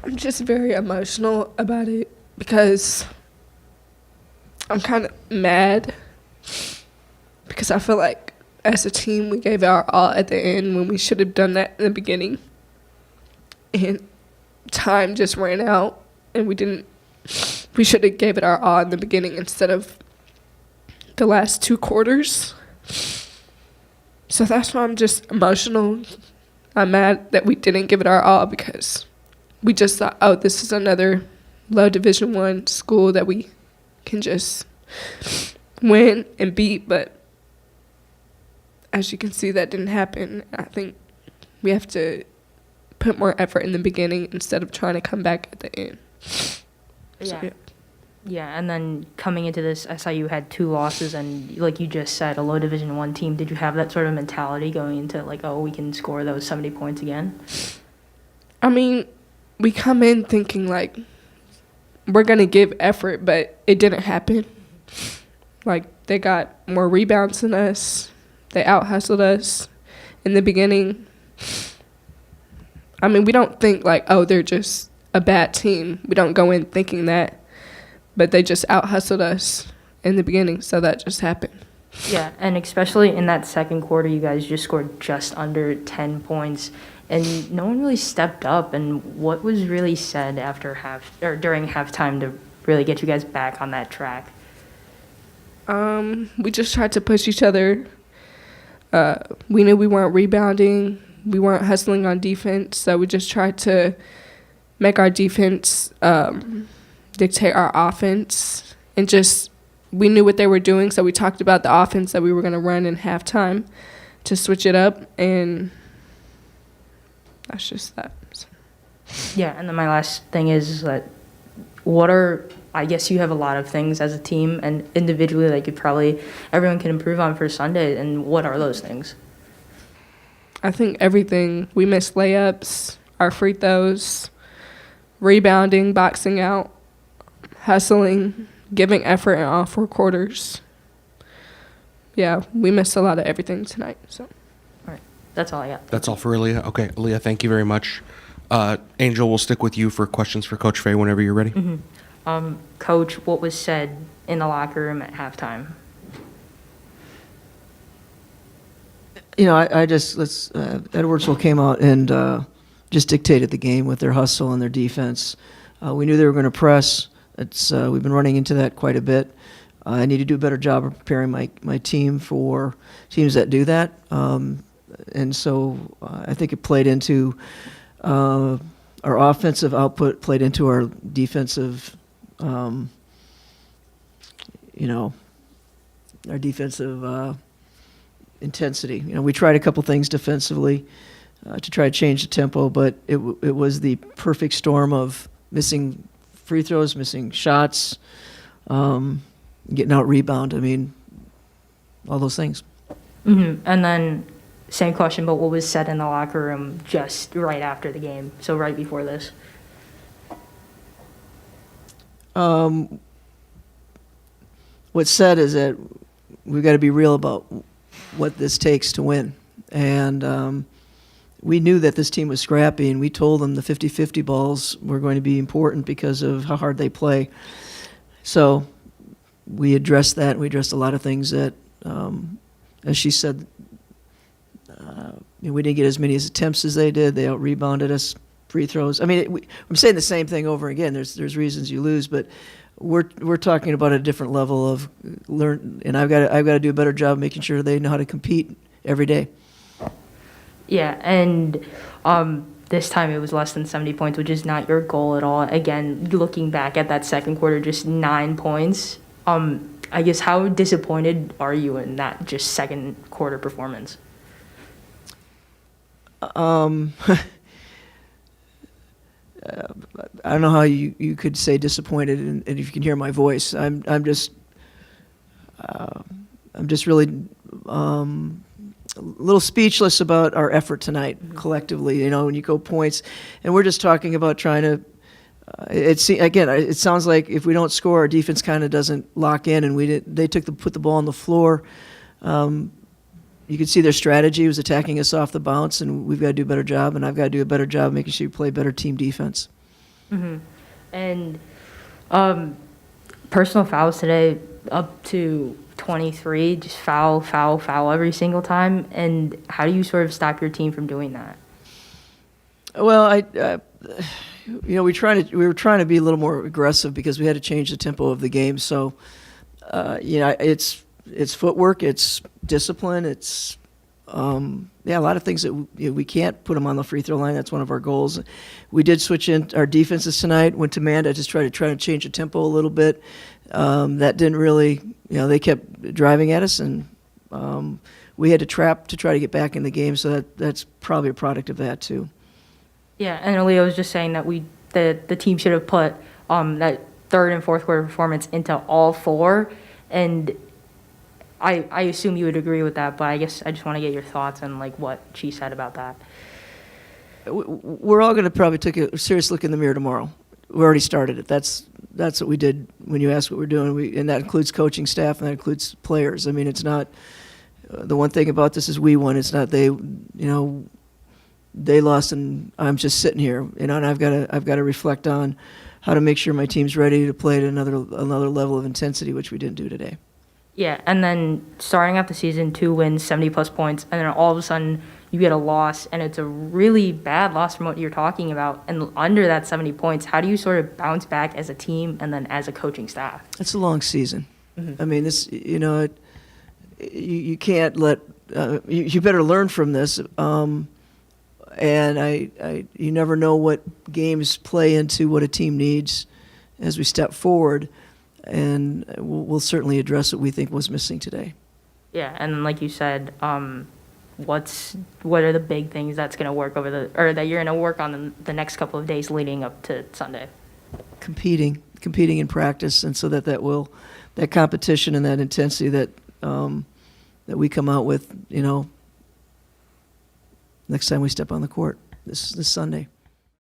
I'm just very emotional about it because I'm kind of mad because I feel like as a team we gave our all at the end when we should have done that in the beginning. And time just ran out and we should have gave it our all in the beginning instead of the last 2 quarters. So that's why I'm just emotional. I'm mad that we didn't give it our all because we just thought, oh, this is another low Division I school that we can just win and beat. But as you can see, that didn't happen. I think we have to put more effort in the beginning instead of trying to come back at the end. Yeah, and then coming into this, SIU had 2 losses, and like you just said, a low Division I team. Did you have that sort of mentality going into like, oh, we can score those 70 points again? I mean, we come in thinking like we're going to give effort, but it didn't happen. Like, they got more rebounds than us. They out-hustled us in the beginning. I mean, we don't think like, oh, they're just a bad team. We don't go in thinking that. But they just out-hustled us in the beginning, so that just happened. Yeah, and especially in that second quarter, you guys just scored just under 10 points, and no one really stepped up. And what was really said after during halftime to really get you guys back on that track? We just tried to push each other. We knew we weren't rebounding. We weren't hustling on defense, so we just tried to make our defense dictate our offense. And just, we knew what they were doing, so we talked about the offense that we were going to run in halftime to switch it up, and that's just that. Yeah, and then my last thing is that I guess you have a lot of things as a team and individually that everyone can improve on for Sunday, and what are those things? I think everything. We missed layups, our free throws, rebounding, boxing out, hustling, giving effort in all 4 quarters. Yeah, we missed a lot of everything tonight. So, all right, that's all I got. That's all for Aaliyah. Okay, Aaliyah, thank you very much. Angel, we'll stick with you for questions for Coach Fahey whenever you're ready. Mm-hmm. Coach, what was said in the locker room at halftime? You know, Edwardsville came out and just dictated the game with their hustle and their defense. We knew they were going to press. We've been running into that quite a bit. I need to do a better job of preparing my team for teams that do that. And so I think it played into our offensive output, played into our defensive, our defensive intensity. You know, we tried a couple things defensively to try to change the tempo, but it was the perfect storm of missing free throws, missing shots, getting out rebound. I mean, all those things. Mm-hmm. And then same question, but what was said in the locker room just right after the game, so right before this? What's said is that we've got to be real about what this takes to win. And we knew that this team was scrappy, and we told them the 50-50 balls were going to be important because of how hard they play. So we addressed that. We addressed a lot of things that, as she said, we didn't get as many attempts as they did. They out-rebounded us, free throws. I mean, I'm saying the same thing over again. There's reasons you lose, but we're talking about a different level of learn. And I've got to do a better job making sure they know how to compete every day. Yeah, and this time it was less than 70 points, which is not your goal at all. Again, looking back at that second quarter, just 9 points. I guess how disappointed are you in that just second quarter performance? I don't know how you could say disappointed, and if you can hear my voice, I'm just really a little speechless about our effort tonight collectively. You know, when you go points, and we're just talking about trying to. It sounds like if we don't score, our defense kind of doesn't lock in, and they put the ball on the floor. You could see their strategy was attacking us off the bounce, and we've got to do a better job, and I've got to do a better job making sure we play better team defense. And personal fouls today up to 23, just foul every single time. And how do you sort of stop your team from doing that? Well, we were trying to be a little more aggressive because we had to change the tempo of the game. So, it's footwork, it's discipline, it's a lot of things that we can't put them on the free throw line. That's one of our goals. We did switch in our defenses tonight. Went to man. I just try to change the tempo a little bit. That didn't really, they kept driving at us, and we had to trap to try to get back in the game. So that's probably a product of that too. Yeah, and Aaliyah was just saying that the team should have put that third and fourth quarter performance into all four, and I assume you would agree with that, but I guess I just want to get your thoughts on like what she said about that. We're all going to probably take a serious look in the mirror tomorrow. We already started it. That's what we did when you asked what we're doing, and that includes coaching staff and that includes players. I mean, it's not the one thing about this is we won. It's not they lost and I'm just sitting here, and I've got to reflect on how to make sure my team's ready to play at another level of intensity, which we didn't do today. Yeah, and then starting out the season, 2 wins, 70-plus points, and then all of a sudden you get a loss, and it's a really bad loss from what you're talking about. And under that 70 points, how do you sort of bounce back as a team and then as a coaching staff? It's a long season. I mean, this, you can't let you better learn from this. And you never know what games play into what a team needs as we step forward. And we'll certainly address what we think was missing today. Yeah, and like you said, what are the big things that's going to work that you're going to work on the next couple of days leading up to Sunday? Competing in practice, and so that competition and that intensity that we come out with, next time we step on the court this Sunday.